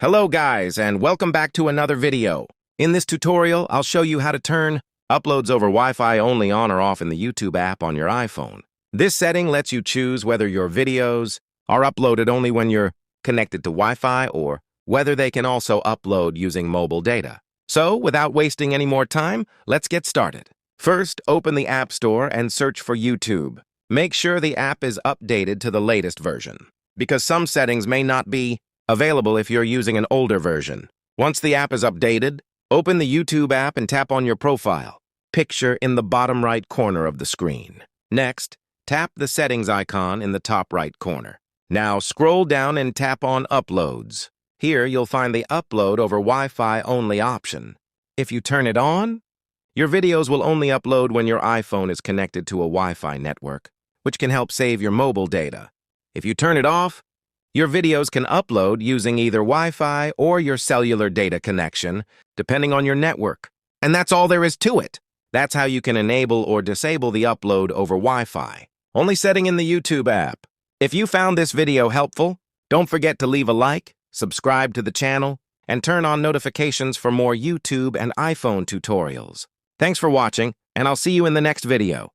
Hello guys, and welcome back to another video. In this tutorial, I'll show you how to turn uploads over Wi-Fi only on or off in the YouTube app on your iPhone. This setting lets you choose whether your videos are uploaded only when you're connected to Wi-Fi or whether they can also upload using mobile data. So, without wasting any more time, let's get started. First, open the App Store and search for YouTube. Make sure the app is updated to the latest version, because some settings may not be available if you're using an older version. Once the app is updated, open the YouTube app and tap on your profile picture in the bottom right corner of the screen. Next, tap the settings icon in the top right corner. Now scroll down and tap on Uploads. Here you'll find the Upload over Wi-Fi only option. If you turn it on, your videos will only upload when your iPhone is connected to a Wi-Fi network, which can help save your mobile data. If you turn it off, your videos can upload using either Wi-Fi or your cellular data connection, depending on your network. And that's all there is to it. That's how you can enable or disable the upload over Wi-Fi. Only setting in the YouTube app. If you found this video helpful, don't forget to leave a like, subscribe to the channel, and turn on notifications for more YouTube and iPhone tutorials. Thanks for watching, and I'll see you in the next video.